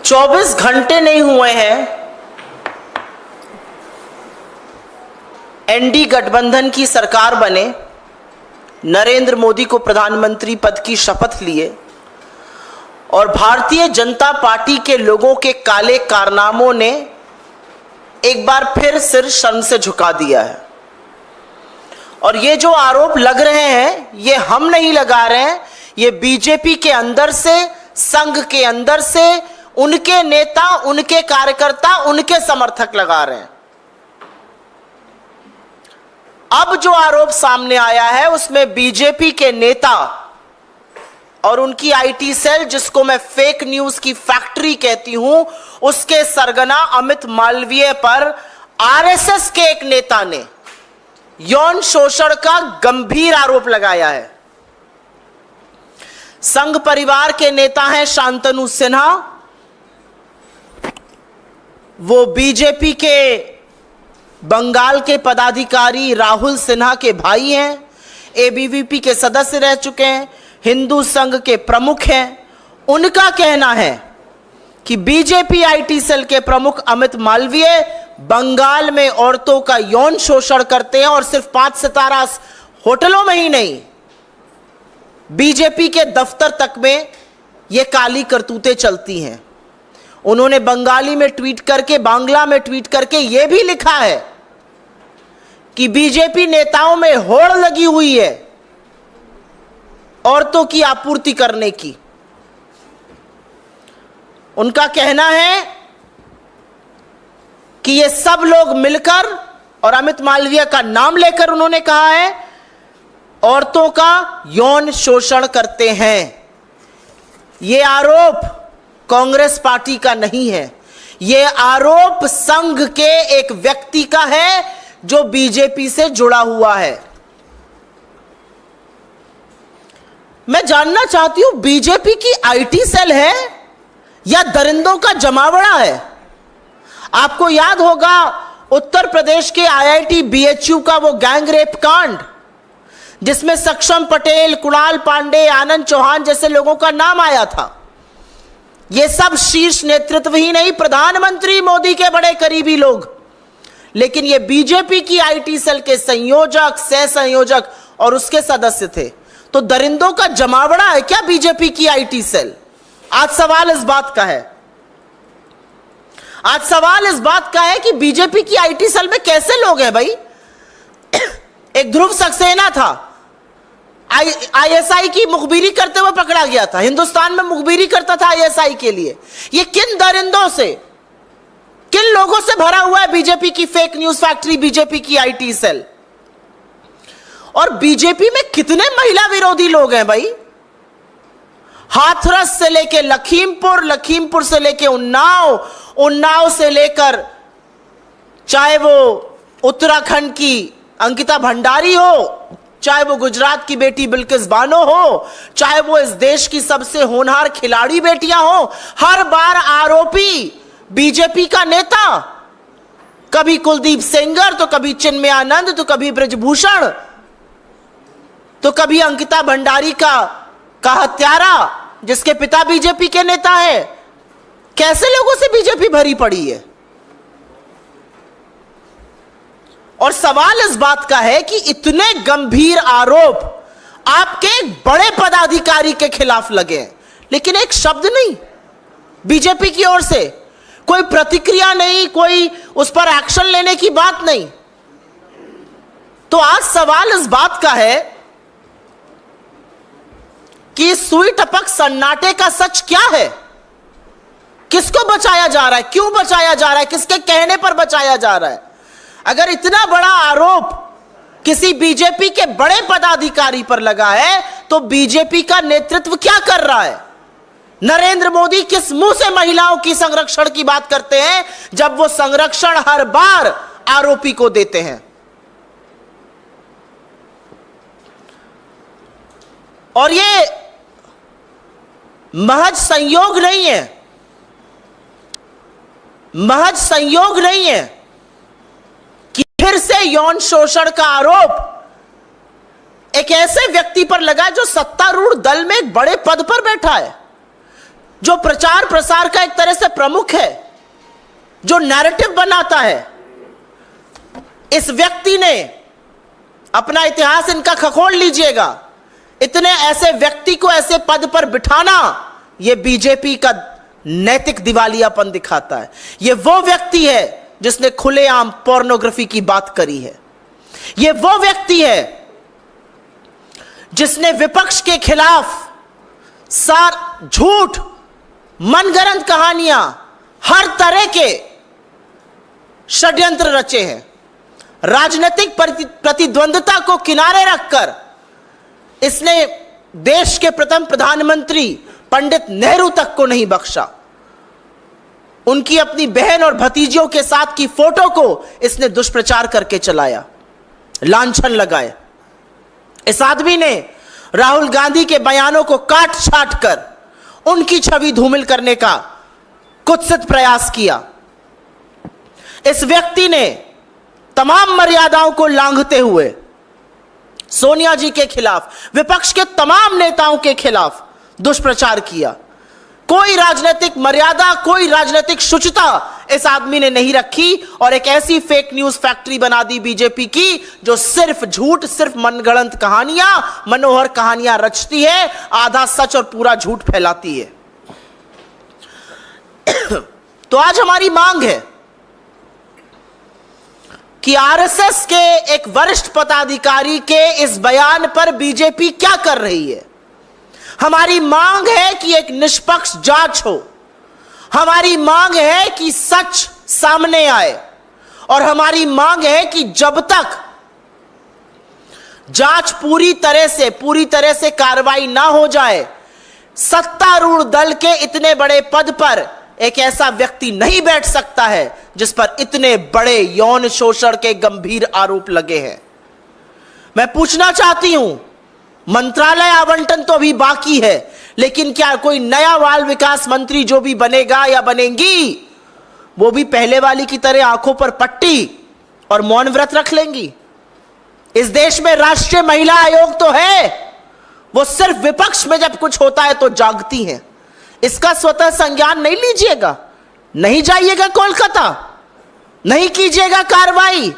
24 घंटे नहीं हुए हैं एनडी गठबंधन की सरकार बने, नरेंद्र मोदी को प्रधानमंत्री पद की शपथ लिए और भारतीय जनता पार्टी के लोगों के काले कारनामों ने एक बार फिर सिर शर्म से झुका दिया है। और ये जो आरोप लग रहे हैं ये हम नहीं लगा रहे हैं, ये बीजेपी के अंदर से, संघ के अंदर से उनके नेता, उनके कार्यकर्ता, उनके समर्थक लगा रहे हैं। अब जो आरोप सामने आया है उसमें बीजेपी के नेता और उनकी आईटी सेल, जिसको मैं फेक न्यूज की फैक्ट्री कहती हूं, उसके सरगना अमित मालवीय पर आरएसएस के एक नेता ने यौन शोषण का गंभीर आरोप लगाया है। संघ परिवार के नेता हैं शांतनु सिन्हा, वो बीजेपी के बंगाल के पदाधिकारी राहुल सिन्हा के भाई हैं, एबीवीपी के सदस्य रह चुके हैं, हिंदू संघ के प्रमुख हैं। उनका कहना है कि बीजेपी आईटी सेल के प्रमुख अमित मालवीय बंगाल में औरतों का यौन शोषण करते हैं और सिर्फ 5 सितारा होटलों में ही नहीं, बीजेपी के दफ्तर तक में यह काली करतूतें चलती हैं। उन्होंने बंगाली में ट्वीट करके, बांग्ला में ट्वीट करके यह भी लिखा है कि बीजेपी नेताओं में होड़ लगी हुई है औरतों की आपूर्ति करने की। उनका कहना है कि ये सब लोग मिलकर, और अमित मालवीय का नाम लेकर उन्होंने कहा है, औरतों का यौन शोषण करते हैं। ये आरोप कांग्रेस पार्टी का नहीं है, ये आरोप संघ के एक व्यक्ति का है जो बीजेपी से जुड़ा हुआ है। मैं जानना चाहती हूं, बीजेपी की आईटी सेल है या दरिंदों का जमावड़ा है? आपको याद होगा उत्तर प्रदेश के आईआईटी बीएचयू का वो गैंग रेप कांड, जिसमें सक्षम पटेल, कुणाल पांडे, आनंद चौहान जैसे लोगों का नाम आया था। ये सब शीर्ष नेतृत्व ही नहीं, प्रधानमंत्री मोदी के बड़े करीबी लोग, लेकिन ये बीजेपी की आईटी सेल के संयोजक, सह संयोजक और उसके सदस्य थे। तो दरिंदों का जमावड़ा है क्या बीजेपी की आईटी सेल? आज सवाल इस बात का है, आज सवाल इस बात का है कि बीजेपी की आईटी सेल में कैसे लोग हैं भाई? एक ध्रुव सक्सेना था, आईएसआई की मुखबिरी करते हुए पकड़ा गया था, हिंदुस्तान में मुखबिरी करता था आईएसआई के लिए। ये किन दरिंदों से, किन लोगों से भरा हुआ है बीजेपी की फेक न्यूज फैक्ट्री, बीजेपी की आईटी सेल? और बीजेपी में कितने महिला विरोधी लोग हैं भाई? हाथरस से लेके लखीमपुर, लखीमपुर से लेके उन्नाव, उन्नाव से लेकर चाहे वो उत्तराखंड की अंकिता भंडारी हो, चाहे वो गुजरात की बेटी बिल्किस बानो हो, चाहे वो इस देश की सबसे होनहार खिलाड़ी बेटियां हो, हर बार आरोपी बीजेपी का नेता, कभी कुलदीप सेंगर, तो कभी चिन्मय आनंद, तो कभी ब्रजभूषण, तो कभी अंकिता भंडारी का हत्यारा जिसके पिता बीजेपी के नेता है। कैसे लोगों से बीजेपी भरी पड़ी है? और सवाल इस बात का है कि इतने गंभीर आरोप आपके बड़े पदाधिकारी के खिलाफ लगे, लेकिन एक शब्द नहीं बीजेपी की ओर से, कोई प्रतिक्रिया नहीं, कोई उस पर एक्शन लेने की बात नहीं। तो आज सवाल इस बात का है कि सुई टपक सन्नाटे का सच क्या है? किसको बचाया जा रहा है? क्यों बचाया जा रहा है? किसके कहने पर बचाया जा रहा है? अगर इतना बड़ा आरोप किसी बीजेपी के बड़े पदाधिकारी पर लगा है तो बीजेपी का नेतृत्व क्या कर रहा है? नरेंद्र मोदी किस मुंह से महिलाओं की संरक्षण की बात करते हैं जब वो संरक्षण हर बार आरोपी को देते हैं? और ये महज संयोग नहीं है, महज संयोग नहीं है कि फिर से यौन शोषण का आरोप एक ऐसे व्यक्ति पर लगा जो सत्तारूढ़ दल में एक बड़े पद पर बैठा है। जो प्रचार प्रसार का एक तरह से प्रमुख है, जो नैरेटिव बनाता है, इस व्यक्ति ने अपना इतिहास इनका खखोल लीजिएगा, इतने ऐसे व्यक्ति को ऐसे पद पर बिठाना यह बीजेपी का नैतिक दिवालियापन दिखाता है। यह वो व्यक्ति है जिसने खुलेआम पोर्नोग्राफी की बात करी है। यह वो व्यक्ति है जिसने विपक्ष के खिलाफ झूठ, मनगढ़ंत कहानियां, हर तरह के षड्यंत्र रचे हैं। राजनीतिक प्रतिद्वंद्विता को किनारे रखकर इसने देश के प्रथम प्रधानमंत्री पंडित नेहरू तक को नहीं बख्शा। उनकी अपनी बहन और भतीजियों के साथ की फोटो को इसने दुष्प्रचार करके चलाया, लांछन लगाए। इस आदमी ने राहुल गांधी के बयानों को काट छाट कर उनकी छवि धूमिल करने का कुत्सित प्रयास किया। इस व्यक्ति ने तमाम मर्यादाओं को लांघते हुए सोनिया जी के खिलाफ, विपक्ष के तमाम नेताओं के खिलाफ दुष्प्रचार किया। कोई राजनीतिक मर्यादा, कोई राजनीतिक शुचिता इस आदमी ने नहीं रखी और एक ऐसी फेक न्यूज फैक्ट्री बना दी बीजेपी की, जो सिर्फ झूठ, सिर्फ मनगढ़ंत कहानियां, मनोहर कहानियां रचती है, आधा सच और पूरा झूठ फैलाती है। तो आज हमारी मांग है कि आरएसएस के एक वरिष्ठ पदाधिकारी के इस बयान पर बीजेपी क्या कर रही है। हमारी मांग है कि एक निष्पक्ष जांच हो। हमारी मांग है कि सच सामने आए और हमारी मांग है कि जब तक जांच पूरी तरह से कार्रवाई ना हो जाए, सत्तारूढ़ दल के इतने बड़े पद पर एक ऐसा व्यक्ति नहीं बैठ सकता है जिस पर इतने बड़े यौन शोषण के गंभीर आरोप लगे हैं। मैं पूछना चाहती हूं, मंत्रालय आवंटन तो अभी बाकी है, लेकिन क्या कोई नया बाल विकास मंत्री जो भी बनेगा या बनेंगी, वो भी पहले वाली की तरह आंखों पर पट्टी और मौन व्रत रख लेंगी? इस देश में राष्ट्रीय महिला आयोग तो है, वो सिर्फ विपक्ष में जब कुछ होता है तो जागती हैं। इसका स्वतः संज्ञान नहीं लीजिएगा, नहीं जाइएगा कोलकाता, नहीं कीजिएगा कार्रवाई।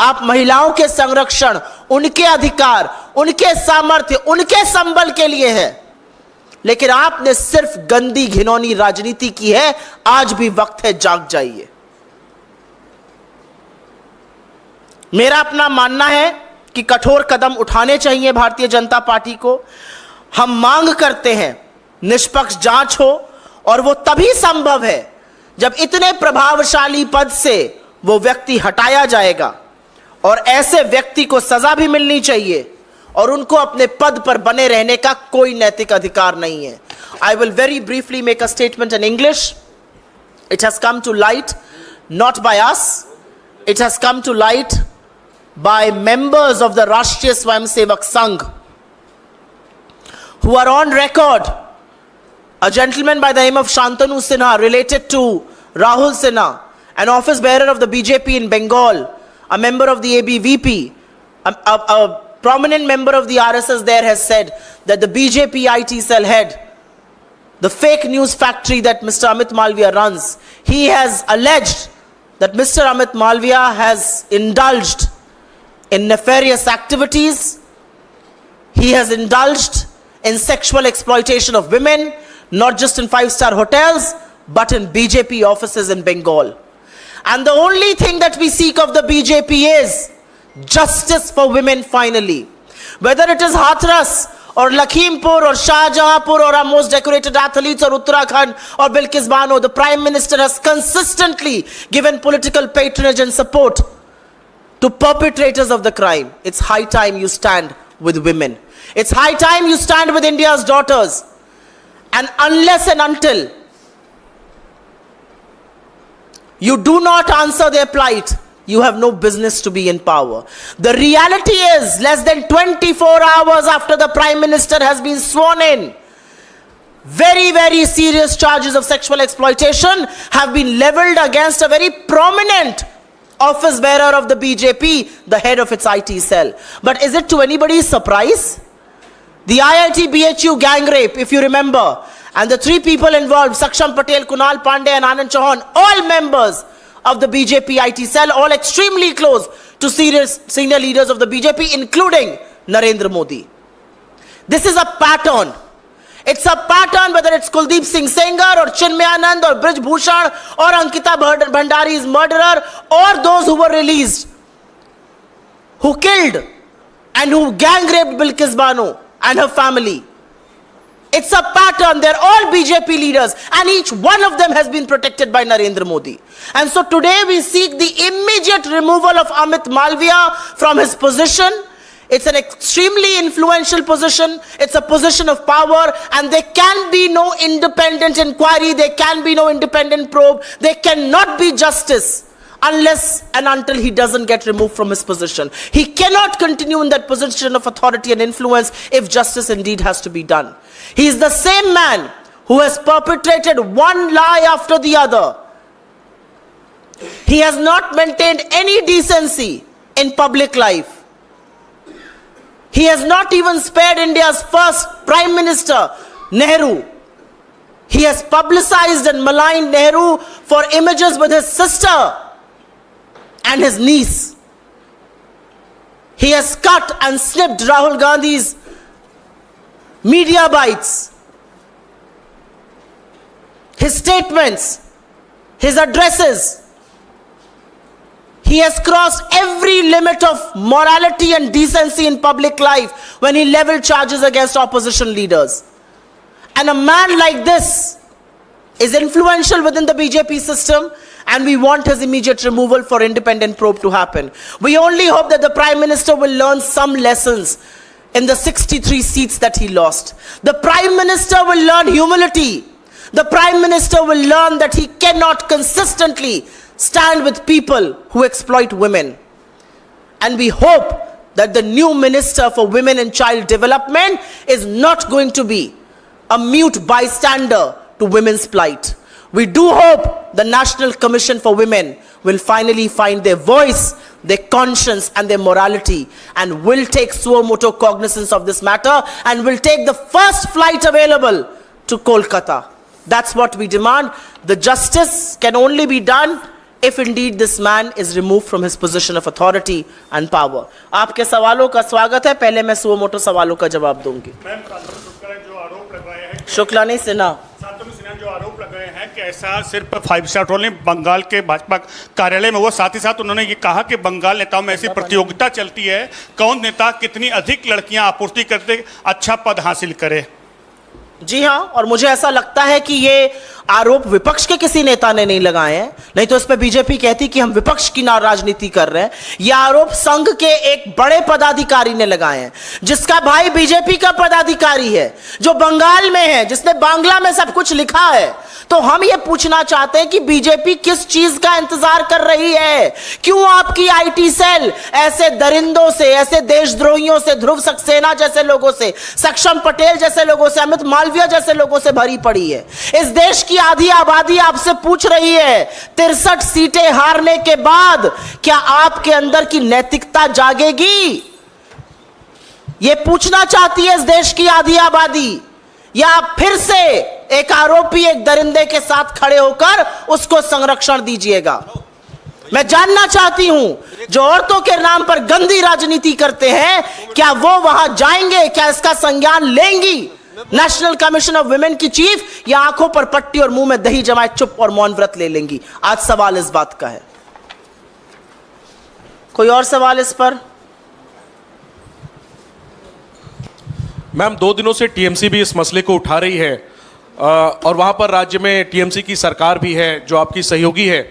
आप महिलाओं के संरक्षण, उनके अधिकार, उनके सामर्थ्य, उनके संबल के लिए है, लेकिन आपने सिर्फ गंदी घिनौनी राजनीति की है। आज भी वक्त है, जाग जाइए। मेरा अपना मानना है कि कठोर कदम उठाने चाहिए भारतीय जनता पार्टी को। हम मांग करते हैं निष्पक्ष जांच हो, और वो तभी संभव है जब इतने प्रभावशाली पद से वो व्यक्ति हटाया जाएगा, और ऐसे व्यक्ति को सजा भी मिलनी चाहिए, और उनको अपने पद पर बने रहने का कोई नैतिक अधिकार नहीं है। I will very briefly make a statement in English. It has come to light not by us, it has come to light by members of the Rashtriya Swayamsevak Sangh who are on record. A gentleman by the name of Shantanu Sinha, related to Rahul Sinha, an office bearer of the BJP in Bengal, a member of the ABVP, a prominent member of the RSS there, has said that the BJP IT cell head, the fake news factory that Mr. Amit Malviya runs, he has alleged that Mr. Amit Malviya has indulged in nefarious activities. He has indulged in sexual exploitation of women, not just in 5-star hotels, but in BJP offices in Bengal. And the only thing that we seek of the BJP is justice for women finally. Whether it is Hathras or Lakhimpur or Shahjahanpur or our most decorated athletes or Uttarakhand or Bilkis Bano, the Prime Minister has consistently given political patronage and support to perpetrators of the crime. It's high time you stand with women. It's high time you stand with India's daughters. And unless and until you do not answer their plight, you have no business to be in power. The reality is, less than 24 hours after the Prime Minister has been sworn in, very, very serious charges of sexual exploitation have been leveled against a very prominent office bearer of the BJP, the head of its IT cell. But is it to anybody's surprise? The IIT BHU gang rape, if you remember, And the three people involved, Saksham Patel, Kunal Pandey and Anand Chauhan, all members of the BJP IT cell, all extremely close to senior leaders of the BJP, including Narendra Modi. This is a pattern. It's a pattern, whether it's Kuldeep Singh Sengar or Chinmayanand or Brij Bhushan or Ankita Bhandari's murderer or those who were released, who killed and who gang raped Bilkis Bano and her family. It's a pattern. They're all BJP leaders and each one of them has been protected by Narendra Modi. And so today we seek the immediate removal of Amit Malviya from his position. It's an extremely influential position. It's a position of power and there can be no independent inquiry. There can be no independent probe. There cannot be justice unless and until he doesn't get removed from his position. He cannot continue in that position of authority and influence if justice indeed has to be done. He is the same man who has perpetrated one lie after the other. He has not maintained any decency in public life. He has not even spared India's first Prime Minister, Nehru. He has publicized and maligned Nehru for images with his sister and his niece. He has cut and snipped Rahul Gandhi's media bites, his statements, his addresses. He has crossed every limit of morality and decency in public life when he leveled charges against opposition leaders. And a man like this is influential within the BJP system, and we want his immediate removal for independent probe to happen. We only hope that the Prime Minister will learn some lessons in the 63 seats that he lost. The Prime Minister will learn humility. The Prime Minister will learn that he cannot consistently stand with people who exploit women. And we hope that the new Minister for Women and Child Development is not going to be a mute bystander to women's plight. We do hope the National Commission for Women will finally find their voice, their conscience and their morality and will take suo motu cognizance of this matter and will take the first flight available to Kolkata. That's what we demand. The justice can only be done if indeed this man is removed from his position of authority and power. आपके सवालों का स्वागत है. पहले मैं suo motu सवालों का जवाब दूंगी. शुक्ला नहीं सिन्हा जो आरोप लगाए हैं कि ऐसा सिर्फ 5 स्टार होटल ने बंगाल के भाजपा कार्यालय में हुआ, साथ ही साथ उन्होंने ये कहा कि बंगाल नेताओं में ऐसी प्रतियोगिता चलती है कौन नेता कितनी अधिक लड़कियां आपूर्ति करते अच्छा पद हासिल करे. जी हाँ, और मुझे ऐसा लगता है कि ये आरोप विपक्ष के किसी नेता ने नहीं लगाए हैं, नहीं तो इस पे बीजेपी कहती कि हम विपक्ष की राजनीति कर रहे हैं. ये आरोप संघ के एक बड़े पदाधिकारी ने लगाए हैं जिसका भाई बीजेपी का पदाधिकारी है, जो बंगाल में है, जिसने बांग्ला में सब कुछ लिखा है. तो हम ये पूछना चाहते हैं कि बीजेपी किस चीज का इंतजार कर रही है? क्यों आपकी आईटी सेल ऐसे दरिंदों से, ऐसे देशद्रोहियों से, ध्रुव सक्सेना जैसे लोगों से, सक्षम पटेल जैसे लोगों से, अमित मालविया जैसे लोगों से भरी पड़ी है? इस देश की आधी आबादी आपसे पूछ रही है 63 सीटें हारने के बाद क्या आपके अंदर की नैतिकता जागेगी? यह पूछना चाहती है इस देश की आधी आबादी, या आप फिर से एक आरोपी, एक दरिंदे के साथ खड़े होकर उसको संरक्षण दीजिएगा? मैं जानना चाहती हूं जो औरतों के नाम पर गंदी राजनीति करते हैं, क्या वो वहां जाएंगे? क्या इसका संज्ञान लेंगी नेशनल कमीशन ऑफ वुमेन की चीफ, या आंखों पर पट्टी और मुंह में दही जमाए चुप और मौन व्रत ले लेंगी? आज सवाल इस बात का है. कोई और सवाल इस पर? मैम, 2 दिनों से टीएमसी भी इस मसले को उठा रही है और वहां पर राज्य में टीएमसी की सरकार भी है जो आपकी सहयोगी है.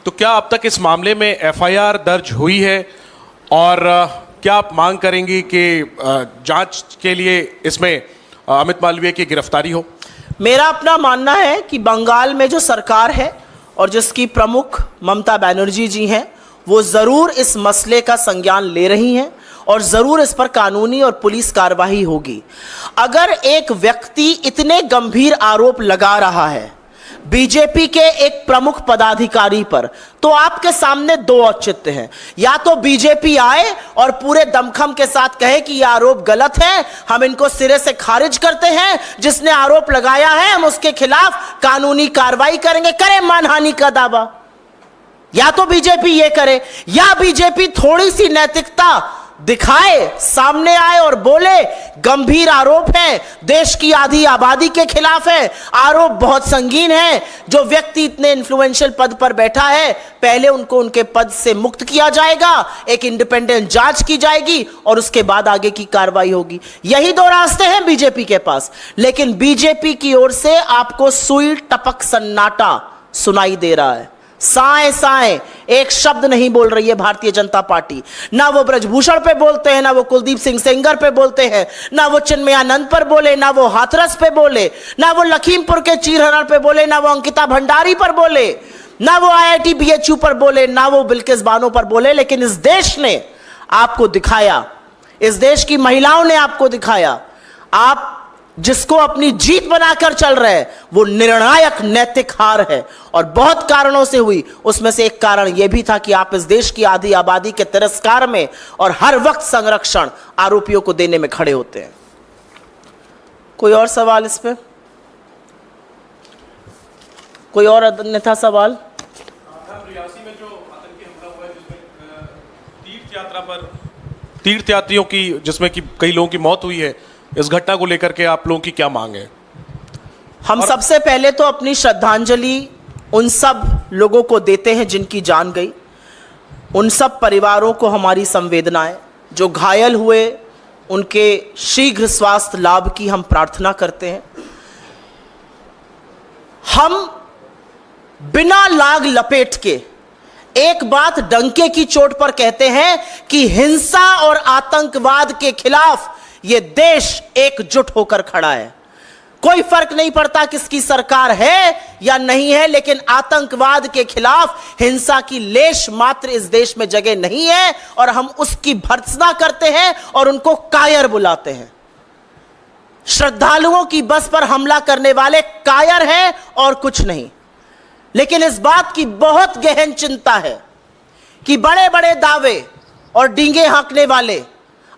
तो क्या अब तक इस मामले में एफआईआर दर्ज हुई है और क्या आप मांग करेंगी कि जांच के लिए इसमें अमित मालवीय की गिरफ्तारी हो? मेरा अपना मानना है कि बंगाल में जो सरकार है और जिसकी प्रमुख ममता बनर्जी जी हैं, वो जरूर इस मसले का संज्ञान ले रही हैं और जरूर इस पर कानूनी और पुलिस कार्रवाई होगी. अगर एक व्यक्ति इतने गंभीर आरोप लगा रहा है, बीजेपी के एक प्रमुख पदाधिकारी पर, तो आपके सामने दो औचित्य हैं। या तो बीजेपी आए और पूरे दमखम के साथ कहे कि यह आरोप गलत है, हम इनको सिरे से खारिज करते हैं, जिसने आरोप लगाया है हम उसके खिलाफ कानूनी कार्रवाई करेंगे, करें मानहानि का दावा। या तो बीजेपी ये करे, या बीजेपी थोड़ी सी नैतिकता दिखाए, सामने आए और बोले गंभीर आरोप है, देश की आधी आबादी के खिलाफ है, आरोप बहुत संगीन है, जो व्यक्ति इतने इन्फ्लुएंशियल पद पर बैठा है पहले उनको उनके पद से मुक्त किया जाएगा, एक इंडिपेंडेंट जांच की जाएगी और उसके बाद आगे की कार्रवाई होगी। यही दो रास्ते हैं बीजेपी के पास। लेकिन बीजेपी की ओर से आपको सुई टपक सन्नाटा सुनाई दे रहा है। साए साए एक शब्द नहीं बोल रही है भारतीय जनता पार्टी। ना वो ब्रजभूषण पे बोलते हैं, ना वो कुलदीप सिंह सेंगर पे बोलते हैं, ना वो चिन्मयानंद पर बोले, ना वो हाथरस पे बोले, ना वो लखीमपुर के चीरहरण पे बोले, ना वो अंकिता भंडारी पर बोले, ना वो IIT BHU पर बोले, ना वो बिल्किस बानो पर बोले। लेकिन इस देश ने आपको दिखाया, इस देश की महिलाओं ने आपको दिखाया, आप जिसको अपनी जीत बनाकर चल रहे हैं वो निर्णायक नैतिक हार है, और बहुत कारणों से हुई। उसमें से एक कारण यह भी था कि आप इस देश की आधी आबादी के तिरस्कार में और हर वक्त संरक्षण आरोपियों को देने में खड़े होते हैं। कोई और सवाल इस पे? कोई और अन्यथा सवाल? रियासी में जो आतंकी हमला हुआ है, जिसमें तीर्थयात्रियों की, जिसमें कि कई लोगों की मौत हुई है, इस घटना को लेकर के आप लोगों की क्या मांग है? हम सबसे पहले तो अपनी श्रद्धांजलि उन सब लोगों को देते हैं जिनकी जान गई, उन सब परिवारों को हमारी संवेदनाएं, जो घायल हुए उनके शीघ्र स्वास्थ्य लाभ की हम प्रार्थना करते हैं। हम बिना लाग लपेट के एक बात डंके की चोट पर कहते हैं कि हिंसा और आतंकवाद के खिलाफ यह देश एकजुट होकर खड़ा है। कोई फर्क नहीं पड़ता किसकी सरकार है या नहीं है, लेकिन आतंकवाद के खिलाफ हिंसा की लेश मात्र इस देश में जगह नहीं है, और हम उसकी भर्त्सना करते हैं और उनको कायर बुलाते हैं। श्रद्धालुओं की बस पर हमला करने वाले कायर हैं और कुछ नहीं। लेकिन इस बात की बहुत गहन चिंता है कि बड़े बड़े दावे और डींगे हाँकने वाले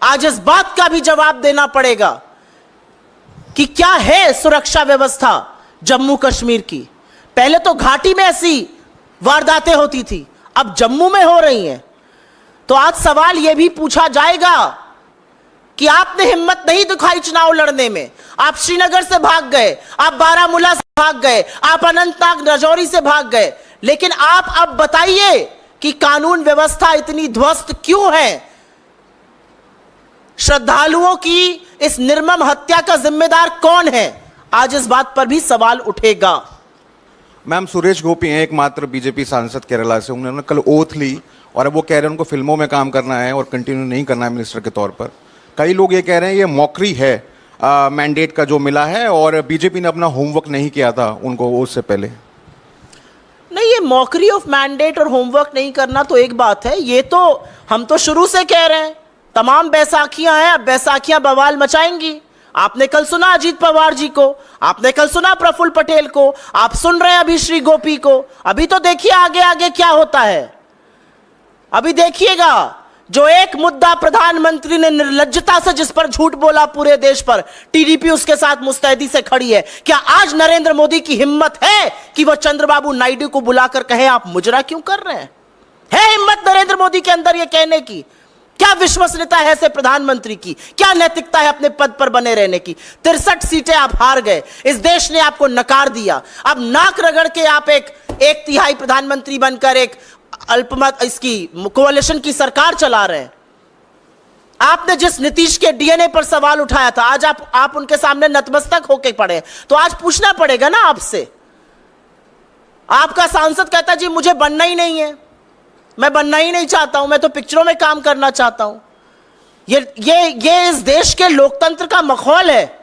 आज इस बात का भी जवाब देना पड़ेगा कि क्या है सुरक्षा व्यवस्था जम्मू कश्मीर की। पहले तो घाटी में ऐसी वारदातें होती थी, अब जम्मू में हो रही हैं। तो आज सवाल यह भी पूछा जाएगा कि आपने हिम्मत नहीं दिखाई चुनाव लड़ने में, आप श्रीनगर से भाग गए, आप बारामूला से भाग गए, आप अनंतनाग राजौरी से भाग गए, लेकिन आप अब बताइए कि कानून व्यवस्था इतनी ध्वस्त क्यों है? श्रद्धालुओं की इस निर्मम हत्या का जिम्मेदार कौन है? आज इस बात पर भी सवाल उठेगा। मैम, सुरेश गोपी हैं एकमात्र बीजेपी सांसद केरला से। उन्होंने कल ओथ ली और अब वो कह रहे हैं उनको फिल्मों में काम करना है और कंटिन्यू नहीं करना है मिनिस्टर के तौर पर। कई लोग ये कह रहे हैं ये मॉकरी है मैंडेट का जो मिला है, और बीजेपी ने अपना होमवर्क नहीं किया था उनको उससे पहले। नहीं, ये मॉकरी ऑफ मैंडेट और होमवर्क नहीं करना तो एक बात है, ये तो हम तो शुरू से कह रहे हैं तमाम बैसाखियां हैं, अब बैसाखियां बवाल मचाएंगी। आपने कल सुना अजीत पवार जी को, आपने कल सुना प्रफुल्ल पटेल को, आप सुन रहे हैं अभी श्री गोपी को। अभी तो देखिए आगे आगे क्या होता है। अभी देखिएगा, जो एक मुद्दा प्रधानमंत्री ने निर्लज्जता से जिस पर झूठ बोला पूरे देश पर, टीडीपी उसके साथ मुस्तैदी से खड़ी है। क्या आज नरेंद्र मोदी की हिम्मत है कि वह चंद्रबाबू नायडू को बुलाकर कहे आप मुजरा क्यों कर रहे हैं? है हिम्मत नरेंद्र मोदी के अंदर यह कहने की? क्या विश्वसनीयता है ऐसे प्रधानमंत्री की? क्या नैतिकता है अपने पद पर बने रहने की? 63 सीटें आप हार गए, इस देश ने आपको नकार दिया। अब नाक रगड़ के आप एक तिहाई प्रधानमंत्री बनकर एक अल्पमत इसकी कोalition की सरकार चला रहे हैं। आपने जिस नीतीश के डीएनए पर सवाल उठाया था, आज आप उनके सामने नतमस्तक होके पड़े। तो आज पूछना पड़ेगा ना आपसे। आपका सांसद कहता जी मुझे बनना ही नहीं है, मैं बनना ही नहीं चाहता हूं, मैं तो पिक्चरों में काम करना चाहता हूं। ये इस देश के लोकतंत्र का मखौल है,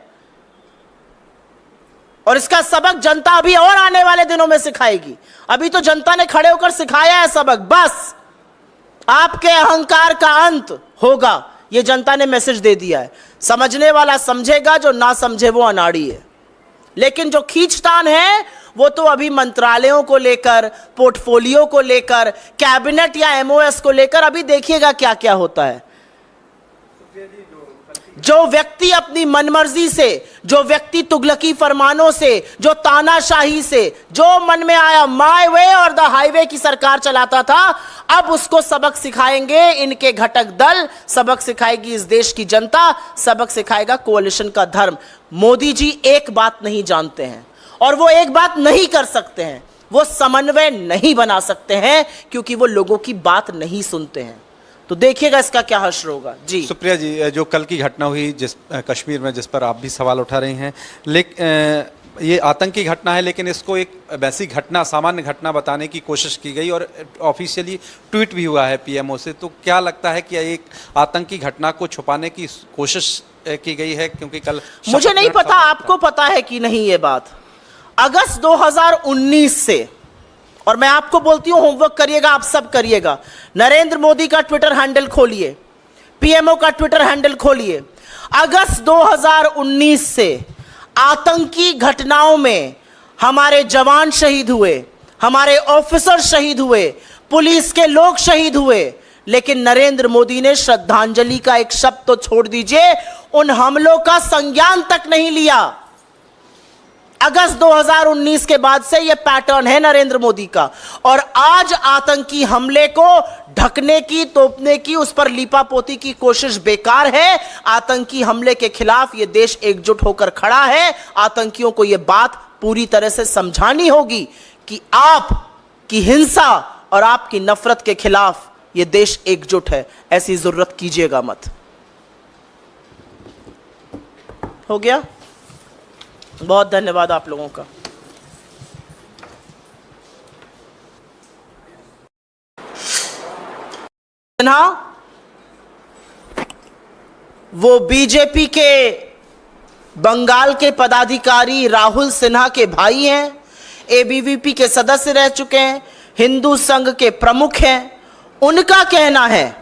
और इसका सबक जनता अभी और आने वाले दिनों में सिखाएगी। अभी तो जनता ने खड़े होकर सिखाया है सबक। बस आपके अहंकार का अंत होगा, यह जनता ने मैसेज दे दिया है। समझने वाला समझेगा, जो ना समझे वो अनाड़ी है। लेकिन जो खींचतान है वो तो अभी मंत्रालयों को लेकर, पोर्टफोलियो को लेकर, कैबिनेट या एमओएस को लेकर अभी देखिएगा क्या क्या होता है। जो व्यक्ति अपनी मनमर्जी से, जो व्यक्ति तुगलकी फरमानों से, जो तानाशाही से, जो मन में आया माय वे और द हाईवे की सरकार चलाता था, अब उसको सबक सिखाएंगे इनके घटक दल, सबक सिखाएगी इस देश की जनता, सबक सिखाएगा कोalition का धर्म। मोदी जी एक बात नहीं जानते हैं और वो एक बात नहीं कर सकते हैं, वो समन्वय नहीं बना सकते हैं क्योंकि वो लोगों की बात नहीं सुनते हैं। तो देखिएगा इसका क्या हश्र होगा। जी सुप्रिया जी, जो कल की घटना हुई जिस कश्मीर में, जिस पर आप भी सवाल उठा रही हैं, लेकिन ये आतंकी घटना है, लेकिन इसको एक वैसी घटना, सामान्य घटना बताने की कोशिश की गई और ऑफिशियली ट्वीट भी हुआ है पीएमओ से। तो क्या लगता है कि एक आतंकी घटना को छुपाने की कोशिश की गई है? क्योंकि कल मुझे नहीं पता, आपको पता है कि नहीं ये बात। अगस्त 2019 से, और मैं आपको बोलती हूं होमवर्क करिएगा, आप सब करिएगा, नरेंद्र मोदी का ट्विटर हैंडल खोलिए, पीएमओ का ट्विटर हैंडल खोलिए। अगस्त 2019 से आतंकी घटनाओं में हमारे जवान शहीद हुए, हमारे ऑफिसर शहीद हुए, पुलिस के लोग शहीद हुए, लेकिन नरेंद्र मोदी ने श्रद्धांजलि का एक शब्द तो छोड़ दीजिए, उन हमलों का संज्ञान तक नहीं लिया। अगस्त 2019 के बाद से यह पैटर्न है नरेंद्र मोदी का, और आज आतंकी हमले को ढकने की, तोपने की, उस पर लीपापोती की कोशिश बेकार है। आतंकी हमले के खिलाफ यह देश एकजुट होकर खड़ा है। आतंकियों को यह बात पूरी तरह से समझानी होगी कि आपकी हिंसा और आपकी नफरत के खिलाफ यह देश एकजुट है। ऐसी जरूरत कीजिएगा मत। हो गया? बहुत धन्यवाद आप लोगों का। सिन्हा वो बीजेपी के बंगाल के पदाधिकारी राहुल सिन्हा के भाई हैं, एबीवीपी के सदस्य रह चुके हैं, हिंदू संघ के प्रमुख हैं। उनका कहना है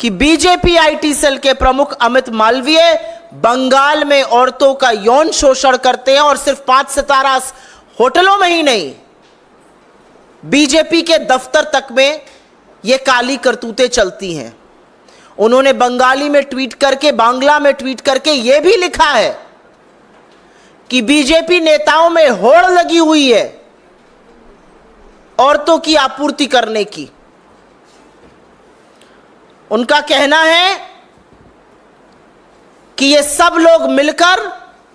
कि बीजेपी आईटी सेल के प्रमुख अमित मालवीय बंगाल में औरतों का यौन शोषण करते हैं, और सिर्फ 5 सितारा होटलों में ही नहीं, बीजेपी के दफ्तर तक में यह काली करतूतें चलती हैं। उन्होंने बंगाली में ट्वीट करके, बांग्ला में ट्वीट करके यह भी लिखा है कि बीजेपी नेताओं में होड़ लगी हुई है औरतों की आपूर्ति करने की। उनका कहना है कि ये सब लोग मिलकर,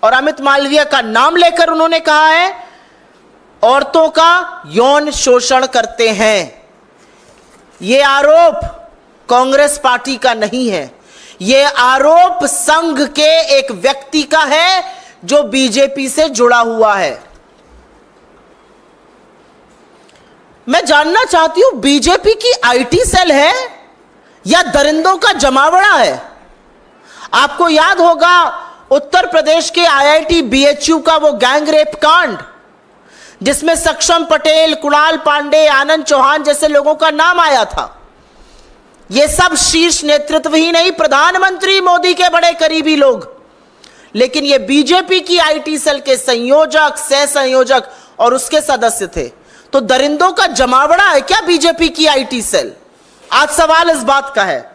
और अमित मालवीय का नाम लेकर उन्होंने कहा है, औरतों का यौन शोषण करते हैं। ये आरोप कांग्रेस पार्टी का नहीं है, ये आरोप संघ के एक व्यक्ति का है जो बीजेपी से जुड़ा हुआ है। मैं जानना चाहती हूं, बीजेपी की आईटी सेल है या दरिंदों का जमावड़ा है? आपको याद होगा उत्तर प्रदेश के आईआईटी बीएचयू का वो गैंग रेप कांड, जिसमें सक्षम पटेल, कुणाल पांडे, आनंद चौहान जैसे लोगों का नाम आया था। ये सब शीर्ष नेतृत्व ही नहीं, प्रधानमंत्री मोदी के बड़े करीबी लोग। लेकिन ये बीजेपी की आईटी सेल के संयोजक, सह संयोजक और उसके सदस्य थे। तो दरिंदों का जमावड़ा है क्या बीजेपी की आईटी सेल? आज सवाल इस बात का है,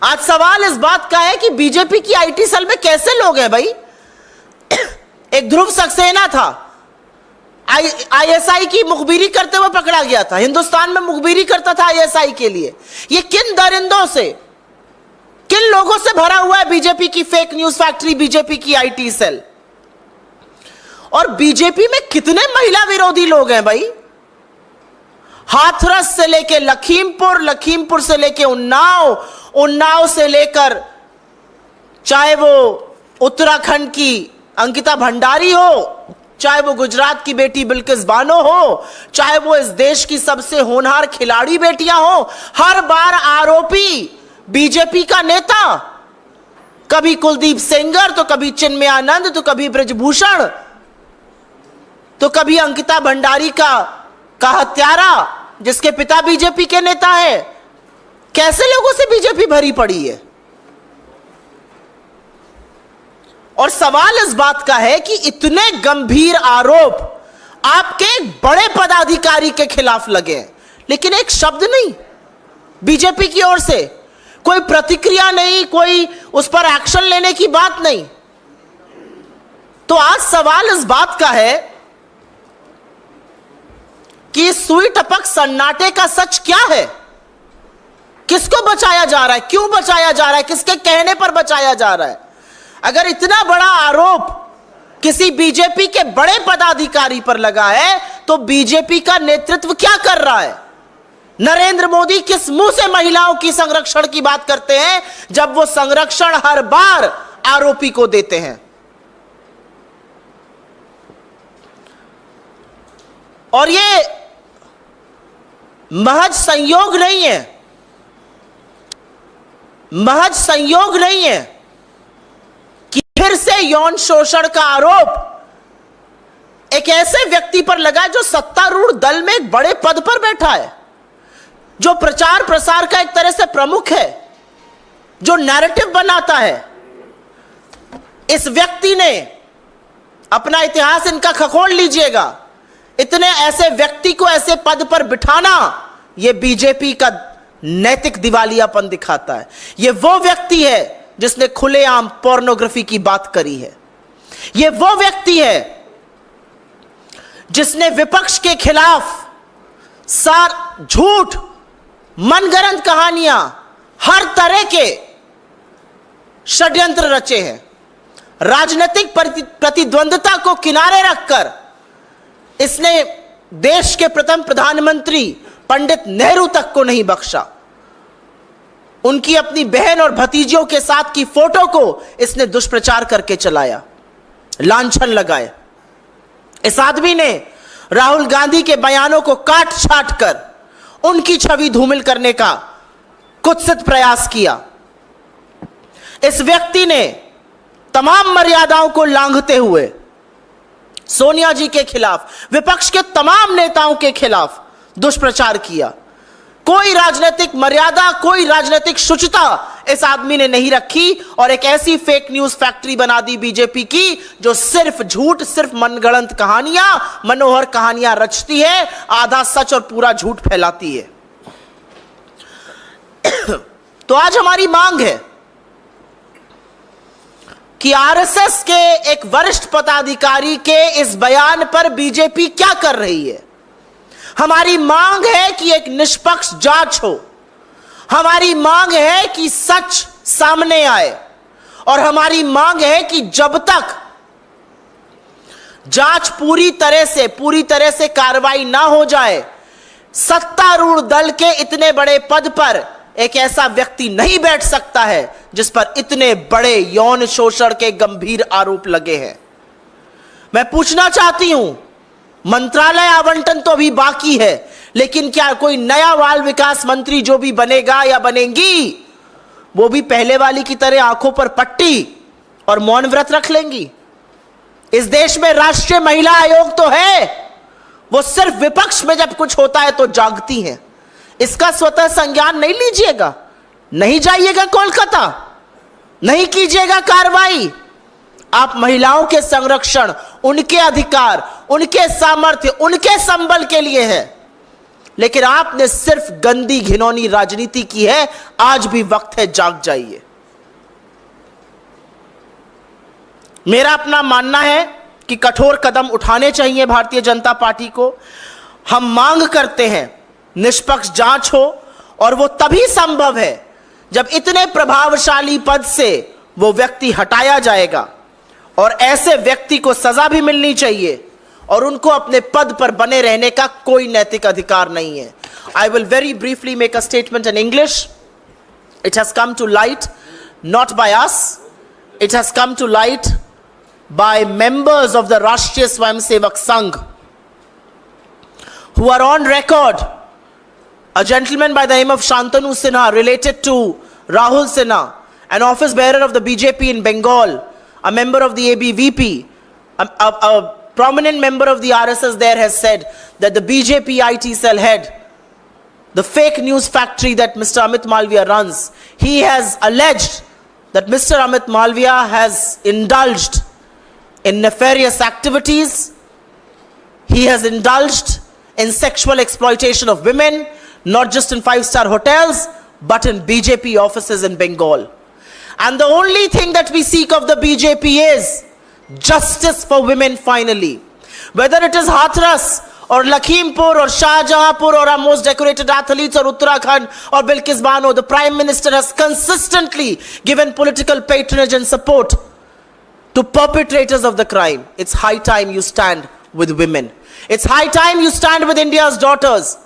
आज सवाल इस बात का है कि बीजेपी की आईटी सेल में कैसे लोग हैं भाई? एक ध्रुव सक्सेना था, आईएसआई की मुखबिरी करते हुए पकड़ा गया था, हिंदुस्तान में मुखबिरी करता था आईएसआई के लिए। ये किन दरिंदों से, किन लोगों से भरा हुआ है बीजेपी की फेक न्यूज फैक्ट्री, बीजेपी की आईटी सेल? और बीजेपी में कितने महिला विरोधी लोग हैं भाई? हाथरस से लेकर लखीमपुर, लखीमपुर से लेकर उन्नाव, उन्नाव से लेकर चाहे वो उत्तराखंड की अंकिता भंडारी हो, चाहे वो गुजरात की बेटी बिल्किस बानो हो, चाहे वो इस देश की सबसे होनहार खिलाड़ी बेटियां हो, हर बार आरोपी बीजेपी का नेता। कभी कुलदीप सेंगर, तो कभी चिन्मय आनंद, तो कभी ब्रजभूषण, तो कभी अंकिता भंडारी का हत्यारा जिसके पिता बीजेपी के नेता है। कैसे लोगों से बीजेपी भरी पड़ी है? और सवाल इस बात का है कि इतने गंभीर आरोप आपके एक बड़े पदाधिकारी के खिलाफ लगे हैं, लेकिन एक शब्द नहीं बीजेपी की ओर से, कोई प्रतिक्रिया नहीं, कोई उस पर एक्शन लेने की बात नहीं। तो आज सवाल इस बात का है कि सुई टपक सन्नाटे का सच क्या है? किसको बचाया जा रहा है? क्यों बचाया जा रहा है? किसके कहने पर बचाया जा रहा है? अगर इतना बड़ा आरोप किसी बीजेपी के बड़े पदाधिकारी पर लगा है तो बीजेपी का नेतृत्व क्या कर रहा है? नरेंद्र मोदी किस मुंह से महिलाओं की संरक्षण की बात करते हैं जब वो संरक्षण हर बार आरोपी को देते हैं? और ये महज संयोग नहीं है, महज संयोग नहीं है कि फिर से यौन शोषण का आरोप एक ऐसे व्यक्ति पर लगा जो सत्तारूढ़ दल में एक बड़े पद पर बैठा है, जो प्रचार प्रसार का एक तरह से प्रमुख है, जो नैरेटिव बनाता है। इस व्यक्ति ने अपना इतिहास इनका खखोल लीजिएगा, इतने ऐसे व्यक्ति को ऐसे पद पर बिठाना यह बीजेपी का नैतिक दिवालियापन दिखाता है। यह वो व्यक्ति है जिसने खुलेआम पोर्नोग्राफी की बात करी है। यह वो व्यक्ति है जिसने विपक्ष के खिलाफ झूठ, मनगढ़ंत कहानियां, हर तरह के षड्यंत्र रचे हैं। राजनीतिक प्रतिद्वंद्विता को किनारे रखकर इसने देश के प्रथम प्रधानमंत्री पंडित नेहरू तक को नहीं बख्शा। उनकी अपनी बहन और भतीजियों के साथ की फोटो को इसने दुष्प्रचार करके चलाया, लांछन लगाए। इस आदमी ने राहुल गांधी के बयानों को काट छाट कर उनकी छवि धूमिल करने का कुत्सित प्रयास किया। इस व्यक्ति ने तमाम मर्यादाओं को लांघते हुए सोनिया जी के खिलाफ, विपक्ष के तमाम नेताओं के खिलाफ दुष्प्रचार किया। कोई राजनीतिक मर्यादा, कोई राजनीतिक शुचिता इस आदमी ने नहीं रखी और एक ऐसी फेक न्यूज फैक्ट्री बना दी बीजेपी की जो सिर्फ झूठ, सिर्फ मनगढ़ंत कहानियां, मनोहर कहानियां रचती है, आधा सच और पूरा झूठ फैलाती है। तो आज हमारी मांग है कि आरएसएस के एक वरिष्ठ पदाधिकारी के इस बयान पर बीजेपी क्या कर रही है। हमारी मांग है कि एक निष्पक्ष जांच हो। हमारी मांग है कि सच सामने आए और हमारी मांग है कि जब तक जांच पूरी तरह से कार्रवाई ना हो जाए, सत्तारूढ़ दल के इतने बड़े पद पर एक ऐसा व्यक्ति नहीं बैठ सकता है जिस पर इतने बड़े यौन शोषण के गंभीर आरोप लगे हैं। मैं पूछना चाहती हूं, मंत्रालय आवंटन तो अभी बाकी है, लेकिन क्या कोई नया बाल विकास मंत्री जो भी बनेगा या बनेंगी वो भी पहले वाली की तरह आंखों पर पट्टी और मौन व्रत रख लेंगी? इस देश में राष्ट्रीय महिला आयोग तो है, वो सिर्फ विपक्ष में जब कुछ होता है तो जागती हैं। इसका स्वतः संज्ञान नहीं लीजिएगा, नहीं जाइएगा कोलकाता, नहीं कीजिएगा कार्रवाई। आप महिलाओं के संरक्षण, उनके अधिकार, उनके सामर्थ्य, उनके संबल के लिए है, लेकिन आपने सिर्फ गंदी घिनौनी राजनीति की है। आज भी वक्त है, जाग जाइए। मेरा अपना मानना है कि कठोर कदम उठाने चाहिए भारतीय जनता पार्टी को। हम मांग करते हैं निष्पक्ष जांच हो, और वो तभी संभव है जब इतने प्रभावशाली पद से वो व्यक्ति हटाया जाएगा, और ऐसे व्यक्ति को सजा भी मिलनी चाहिए, और उनको अपने पद पर बने रहने का कोई नैतिक अधिकार नहीं है। I will very briefly make a statement in English. It has come to light not by us, it has come to light by members of the Rashtriya Swayamsevak Sangh who are on record. A gentleman by the name of Shantanu Sinha, related to Rahul Sinha, an office bearer of the BJP in Bengal, a member of the ABVP, a prominent member of the RSS there, has said that the BJP IT cell head, the fake news factory that Mr. Amit Malviya runs, he has alleged that Mr. Amit Malviya has indulged in nefarious activities. He has indulged in sexual exploitation of women, not just in five-star hotels, but in BJP offices in Bengal. And the only thing that we seek of the BJP is justice for women finally. Whether it is Hathras or Lakhimpur or Shahjahanpur or our most decorated athletes or Uttarakhand or Bilkis Bano, the Prime Minister has consistently given political patronage and support to perpetrators of the crime. It's high time you stand with women. It's high time you stand with India's daughters.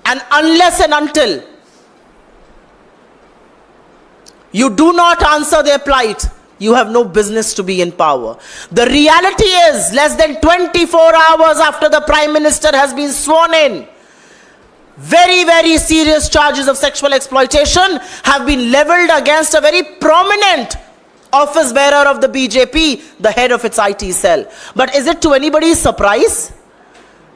And unless and until you do not answer their plight, you have no business to be in power. The reality is, less than 24 hours after the Prime Minister has been sworn in, very, very serious charges of sexual exploitation have been leveled against a very prominent office bearer of the BJP, the head of its IT cell. But is it to anybody's surprise?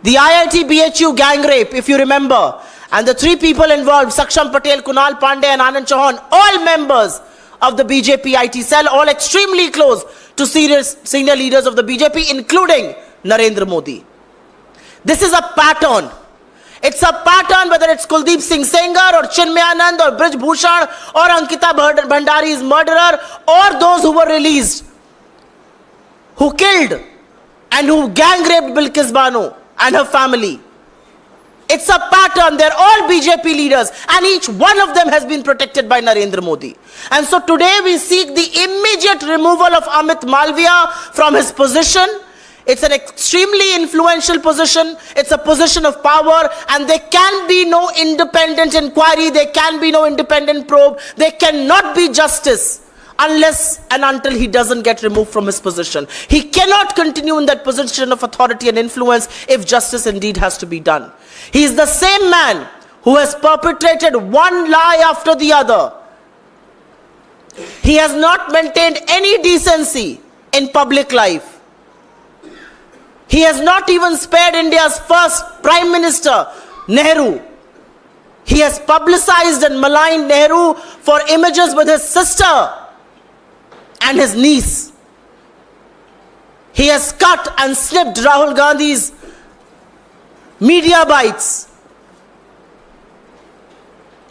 The IIT BHU gang rape, if you remember, and the three people involved, Saksham Patel, Kunal Pandey and Anand Chauhan, all members of the BJP IT cell, all extremely close to senior leaders of the BJP, including Narendra Modi. This is a pattern. It's a pattern, whether it's Kuldeep Singh Sengar or Chinmayanand or Brij Bhushan or Ankita Bhandari's murderer or those who were released, who killed and who gang raped Bilkis Bano and her family. It's a pattern. They're all BJP leaders and each one of them has been protected by Narendra Modi. And so today we seek the immediate removal of Amit Malviya from his position. It's an extremely influential position. It's a position of power and there can be no independent inquiry. There can be no independent probe. There cannot be justice unless and until he doesn't get removed from his position. He cannot continue in that position of authority and influence if justice indeed has to be done. He is the same man who has perpetrated one lie after the other. He has not maintained any decency in public life. He has not even spared India's first Prime Minister, Nehru. He has publicized and maligned Nehru for images with his sister and his niece. He has cut and snipped Rahul Gandhi's media bites,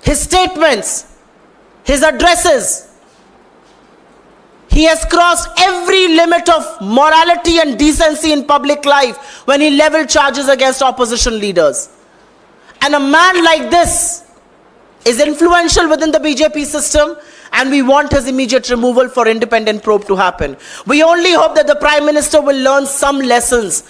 his statements, his addresses. He has crossed every limit of morality and decency in public life when he leveled charges against opposition leaders. And a man like this is influential within the BJP system, and we want his immediate removal for independent probe to happen. We only hope that the Prime Minister will learn some lessons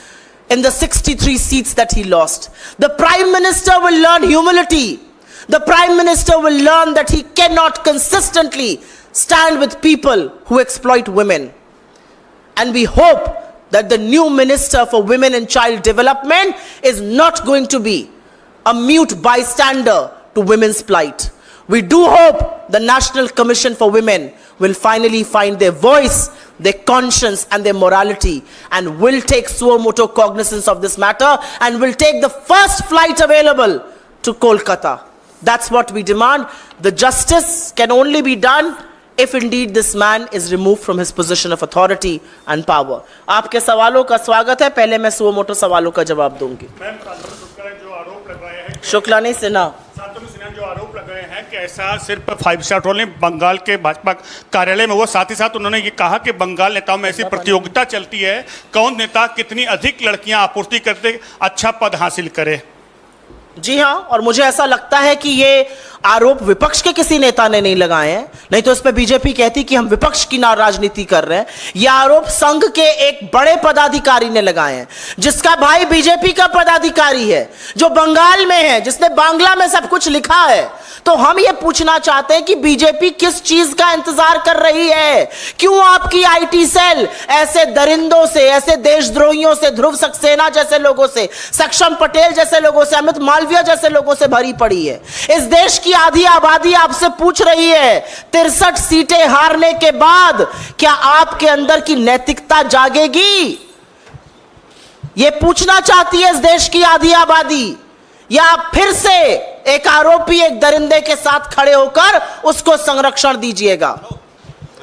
in the 63 seats that he lost. The Prime Minister will learn humility. The Prime Minister will learn that he cannot consistently stand with people who exploit women. And we hope that the new Minister for Women and Child Development is not going to be a mute bystander to women's plight. We do hope the National Commission for Women will finally find their voice, their conscience and their morality, and will take suo moto cognizance of this matter and will take the first flight available to Kolkata. That's what we demand. The justice can only be done if indeed this man is removed from his position of authority and power. आपके सवालों का स्वागत है. पहले मैं suo motu सवालों का जवाब दूंगी. मैम, जो आरोप लग रहे हैं, शुक्लानी सिन्हा जो आरोप लग रहे हैं कि ऐसा सिर्फ 5-स्टार होटल नहीं, बंगाल के भाजपा कार्यालय में वो साथ ही साथ उन्होंने ये कहा कि बंगाल नेताओं में ऐसी प्रतियोगिता चलती है, कौन नेता कितनी अधिक लड़कियां आपूर्ति करते अच्छा पद हासिल करे. जी हाँ, और मुझे ऐसा लगता है कि ये आरोप विपक्ष के किसी नेता ने नहीं लगाए हैं, नहीं तो इस पे बीजेपी कहती कि हम विपक्ष की राजनीति कर रहे हैं. यह आरोप संघ के एक बड़े पदाधिकारी ने लगाए हैं, जिसका भाई बीजेपी का पदाधिकारी है, जो बंगाल में है, जिसने बांग्ला में सब कुछ लिखा है. तो हम ये पूछना चाहते हैं कि बीजेपी किस चीज का इंतजार कर रही है? क्यों आपकी आईटी सेल ऐसे दरिंदों से, ऐसे देशद्रोहियों से, ध्रुव सक्सेना जैसे लोगों से, सक्षम पटेल जैसे लोगों से, अमित मालविया जैसे लोगों से भरी पड़ी है? इस देश की आधी आबादी आपसे पूछ रही है, 63 सीटें हारने के बाद क्या आपके अंदर की नैतिकता जागेगी? यह पूछना चाहती है इस देश की आधी आबादी, या फिर से एक आरोपी, एक दरिंदे के साथ खड़े होकर उसको संरक्षण दीजिएगा?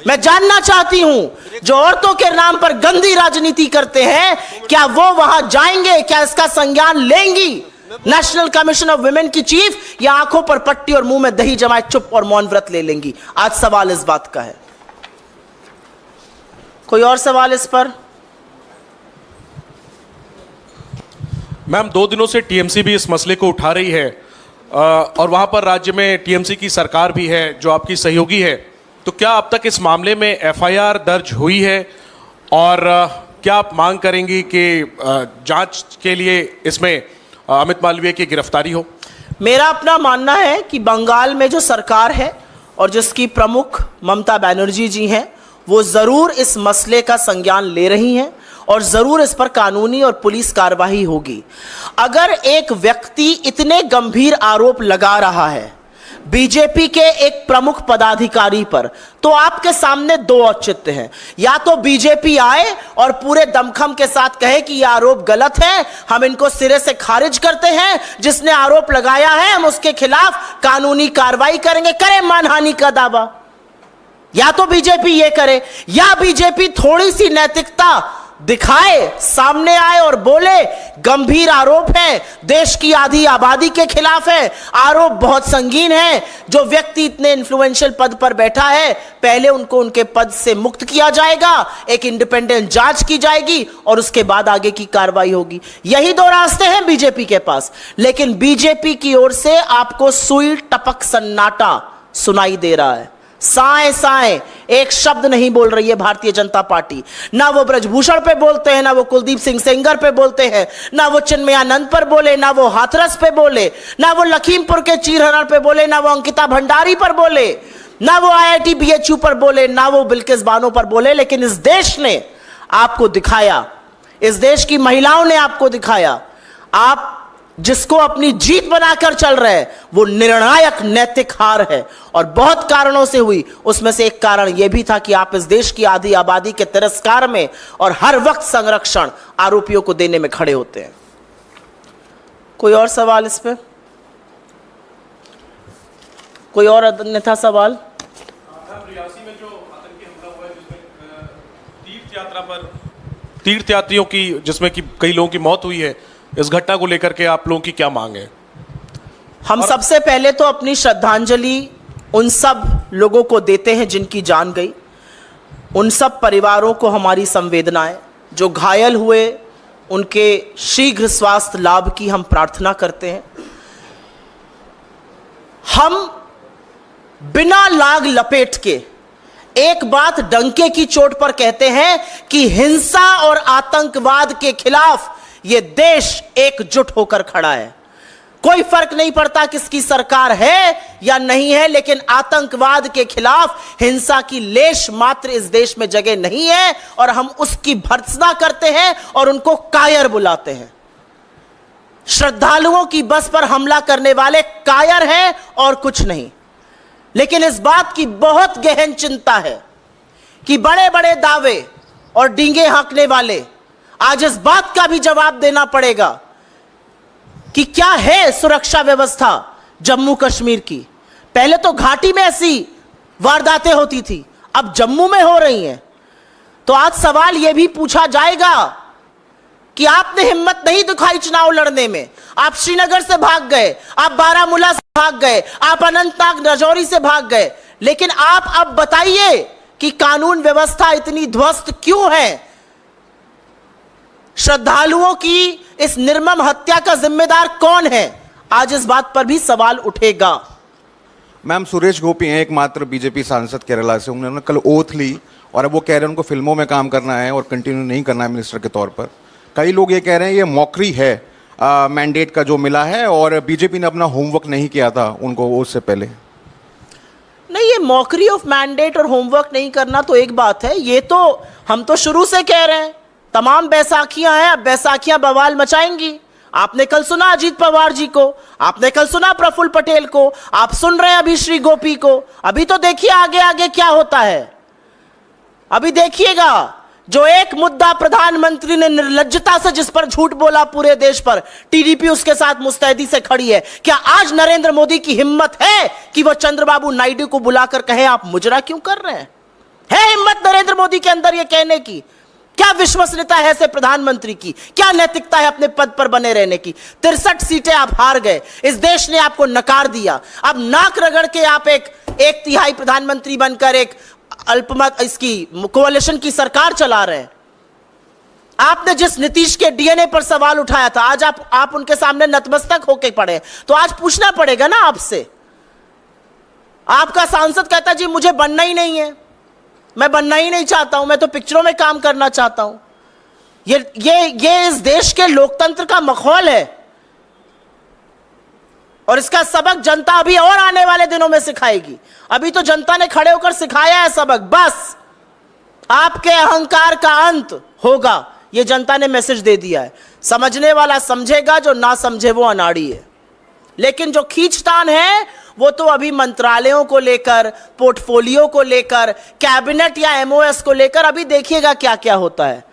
मैं जानना चाहती हूं जो औरतों के नाम पर गंदी राजनीति करते हैं, क्या वो वहां जाएंगे? क्या इसका संज्ञान लेंगी नेशनल कमीशन ऑफ वुमेन की चीफ, या आंखों पर पट्टी और मुंह में दही जमाए चुप और मौन व्रत ले लेंगी? आज सवाल इस बात का है। कोई और सवाल इस पर? मैम, 2 दिनों से टीएमसी भी इस मसले को उठा रही है और वहां पर राज्य में टीएमसी की सरकार भी है जो आपकी सहयोगी है। तो क्या अब तक इस मामले में एफआईआर दर्ज हुई है और क्या आप मांग करेंगी कि जांच के लिए इसमें अमित मालवीय की गिरफ्तारी हो? मेरा अपना मानना है कि बंगाल में जो सरकार है और जिसकी प्रमुख ममता बनर्जी जी हैं, वो जरूर इस मसले का संज्ञान ले रही हैं और जरूर इस पर कानूनी और पुलिस कार्रवाई होगी। अगर एक व्यक्ति इतने गंभीर आरोप लगा रहा है बीजेपी के एक प्रमुख पदाधिकारी पर, तो आपके सामने दो औचित्य हैं। या तो बीजेपी आए और पूरे दमखम के साथ कहे कि यह आरोप गलत है, हम इनको सिरे से खारिज करते हैं, जिसने आरोप लगाया है हम उसके खिलाफ कानूनी कार्रवाई करेंगे, करें मानहानि का दावा। या तो बीजेपी ये करे, या बीजेपी थोड़ी सी नैतिकता दिखाए, सामने आए और बोले गंभीर आरोप है, देश की आधी आबादी के खिलाफ है, आरोप बहुत संगीन है, जो व्यक्ति इतने इन्फ्लुएंशियल पद पर बैठा है पहले उनको उनके पद से मुक्त किया जाएगा, एक इंडिपेंडेंट जांच की जाएगी और उसके बाद आगे की कार्रवाई होगी। यही दो रास्ते हैं बीजेपी के पास। लेकिन बीजेपी की ओर से आपको सुई टपक सन्नाटा सुनाई दे रहा है। साए साए एक शब्द नहीं बोल रही है भारतीय जनता पार्टी। ना वो ब्रजभूषण पे बोलते हैं, ना वो कुलदीप सिंह सेंगर पे बोलते हैं, ना वो चिन्मयानंद पर बोले, ना वो हाथरस पे बोले, ना वो लखीमपुर के चीरहरण पे बोले, ना वो अंकिता भंडारी पर बोले, ना वो आईआईटी बीएचयू पर बोले, ना वो बिल्किस बानो पर बोले। लेकिन इस देश ने आपको दिखाया, इस देश की महिलाओं ने आपको दिखाया, आप जिसको अपनी जीत बनाकर चल रहे हैं वो निर्णायक नैतिक हार है और बहुत कारणों से हुई। उसमें से एक कारण यह भी था कि आप इस देश की आधी आबादी के तिरस्कार में और हर वक्त संरक्षण आरोपियों को देने में खड़े होते हैं। कोई और सवाल इस पे? कोई और अन्यथा सवाल? रियासी में जो आतंकी हमला हुआ है जिसमें तीर्थ यात्रा पर तीर्थयात्रियों की, जिसमें कि कई लोगों की मौत हुई है, इस घटना को लेकर के आप लोगों की क्या मांग है? हम सबसे पहले तो अपनी श्रद्धांजलि उन सब लोगों को देते हैं जिनकी जान गई, उन सब परिवारों को हमारी संवेदनाएं, जो घायल हुए उनके शीघ्र स्वास्थ्य लाभ की हम प्रार्थना करते हैं। हम बिना लाग लपेट के एक बात डंके की चोट पर कहते हैं कि हिंसा और आतंकवाद के खिलाफ यह देश एकजुट होकर खड़ा है। कोई फर्क नहीं पड़ता किसकी सरकार है या नहीं है, लेकिन आतंकवाद के खिलाफ हिंसा की लेश मात्र इस देश में जगह नहीं है और हम उसकी भर्त्सना करते हैं और उनको कायर बुलाते हैं। श्रद्धालुओं की बस पर हमला करने वाले कायर हैं और कुछ नहीं। लेकिन इस बात की बहुत गहन चिंता है कि बड़े बड़े दावे और डींगे हाँकने वाले आज इस बात का भी जवाब देना पड़ेगा कि क्या है सुरक्षा व्यवस्था जम्मू कश्मीर की। पहले तो घाटी में ऐसी वारदातें होती थी, अब जम्मू में हो रही हैं। तो आज सवाल यह भी पूछा जाएगा कि आपने हिम्मत नहीं दिखाई चुनाव लड़ने में, आप श्रीनगर से भाग गए, आप बारामूला से भाग गए, आप अनंतनाग राजौरी से भाग गए, लेकिन आप अब बताइए कि कानून व्यवस्था इतनी ध्वस्त क्यों है? श्रद्धालुओं की इस निर्मम हत्या का जिम्मेदार कौन है? आज इस बात पर भी सवाल उठेगा। मैम, सुरेश गोपी हैं एकमात्र बीजेपी सांसद केरला से। उन्होंने कल ओथ ली और अब वो कह रहे हैं उनको फिल्मों में काम करना है और कंटिन्यू नहीं करना है मिनिस्टर के तौर पर। कई लोग ये कह रहे हैं ये मॉकरी है मैंडेट का जो मिला है और बीजेपी ने अपना होमवर्क नहीं किया था उनको उससे पहले। नहीं, ये मॉकरी ऑफ मैंडेट और होमवर्क नहीं करना तो एक बात है, ये तो हम तो शुरू से कह रहे हैं तमाम बैसाखियां हैं, अब बैसाखियां बवाल मचाएंगी। आपने कल सुना अजीत पवार जी को, आपने कल सुना प्रफुल्ल पटेल को, आप सुन रहे हैं अभी श्री गोपी को। अभी तो देखिए आगे आगे क्या होता है। अभी देखिएगा जो एक मुद्दा प्रधानमंत्री ने निर्लज्जता से जिस पर झूठ बोला पूरे देश पर, टीडीपी उसके साथ मुस्तैदी से खड़ी है। क्या आज नरेंद्र मोदी की हिम्मत है कि वह चंद्रबाबू नायडू को बुलाकर कहे आप मुजरा क्यों कर रहे हैं? है हिम्मत नरेंद्र मोदी के अंदर ये कहने की? क्या विश्वसनीयता है ऐसे प्रधानमंत्री की? क्या नैतिकता है अपने पद पर बने रहने की? 63 सीटें आप हार गए, इस देश ने आपको नकार दिया। अब नाक रगड़ के आप एक तिहाई प्रधानमंत्री बनकर एक अल्पमत इसकी कोalition की सरकार चला रहे हैं। आपने जिस नीतीश के डीएनए पर सवाल उठाया था, आज आप उनके सामने नतमस्तक होके पड़े, तो आज पूछना पड़ेगा ना आपसे। आपका सांसद कहता जी मुझे बनना ही नहीं है, मैं बनना ही नहीं चाहता हूं, मैं तो पिक्चरों में काम करना चाहता हूं। ये इस देश के लोकतंत्र का मखौल है और इसका सबक जनता अभी और आने वाले दिनों में सिखाएगी। अभी तो जनता ने खड़े होकर सिखाया है सबक, बस आपके अहंकार का अंत होगा, ये जनता ने मैसेज दे दिया है। समझने वाला समझेगा, जो ना समझे वो अनाड़ी है। लेकिन जो खींचतान है वो तो अभी मंत्रालयों को लेकर, पोर्टफोलियो को लेकर, कैबिनेट या एमओएस को लेकर अभी देखिएगा क्या क्या होता है।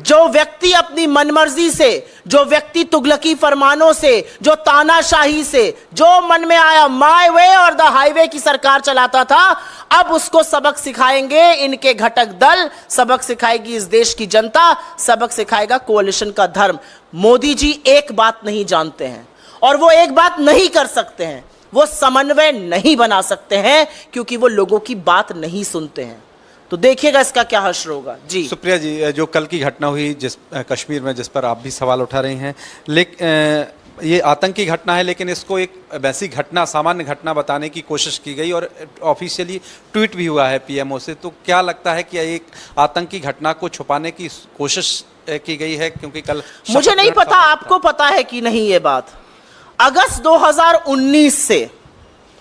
जो व्यक्ति अपनी मनमर्जी से, जो व्यक्ति तुगलकी फरमानों से, जो तानाशाही से, जो मन में आया माय वे और द हाईवे की सरकार चलाता था, अब उसको सबक सिखाएंगे इनके घटक दल, सबक सिखाएगी इस देश की जनता, सबक सिखाएगा कोalition का धर्म। मोदी जी एक बात नहीं जानते हैं और वो एक बात नहीं कर सकते हैं, वो समन्वय नहीं बना सकते हैं क्योंकि वो लोगों की बात नहीं सुनते हैं। तो देखिएगा इसका क्या हश्र होगा। जी सुप्रिया जी, जो कल की घटना हुई कश्मीर में, जिस पर आप भी सवाल उठा रही हैं, लेकिन ये आतंकी घटना है, लेकिन इसको एक वैसी घटना, सामान्य घटना बताने की कोशिश की गई और ऑफिशियली ट्वीट भी हुआ है पीएमओ से। तो क्या लगता है कि एक आतंकी घटना को छुपाने की कोशिश की गई है? क्योंकि कल मुझे नहीं पता, आपको पता है कि नहीं ये बात। अगस्त 2019 से,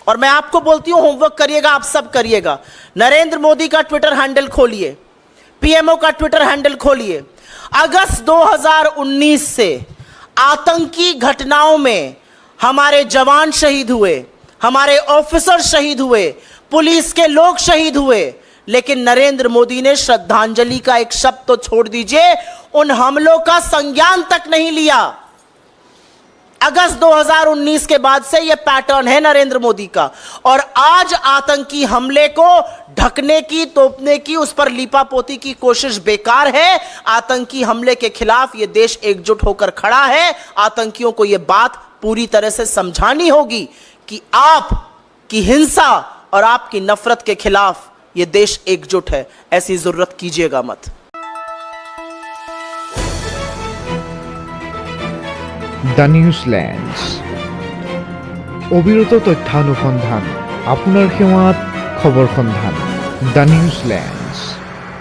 और मैं आपको बोलती हूं होमवर्क करिएगा, आप सब करिएगा, नरेंद्र मोदी का ट्विटर हैंडल खोलिए, पीएमओ का ट्विटर हैंडल खोलिए। अगस्त 2019 से आतंकी घटनाओं में हमारे जवान शहीद हुए, हमारे ऑफिसर शहीद हुए, पुलिस के लोग शहीद हुए, लेकिन नरेंद्र मोदी ने श्रद्धांजलि का एक शब्द तो छोड़ दीजिए, उन हमलों का संज्ञान तक नहीं लिया। अगस्त 2019 के बाद से यह पैटर्न है नरेंद्र मोदी का, और आज आतंकी हमले को ढकने की, तोपने की, उस पर लीपापोती की कोशिश बेकार है। आतंकी हमले के खिलाफ यह देश एकजुट होकर खड़ा है। आतंकियों को यह बात पूरी तरह से समझानी होगी कि आपकी हिंसा और आपकी नफरत के खिलाफ यह देश एकजुट है। ऐसी जरूरत कीजिएगा मत। দ্য নিউজল্যান্ডছ অবিরত তথ্যানুসন্ধান, আপোনাৰ সেৱাত খবৰ সন্ধান। The Newsland.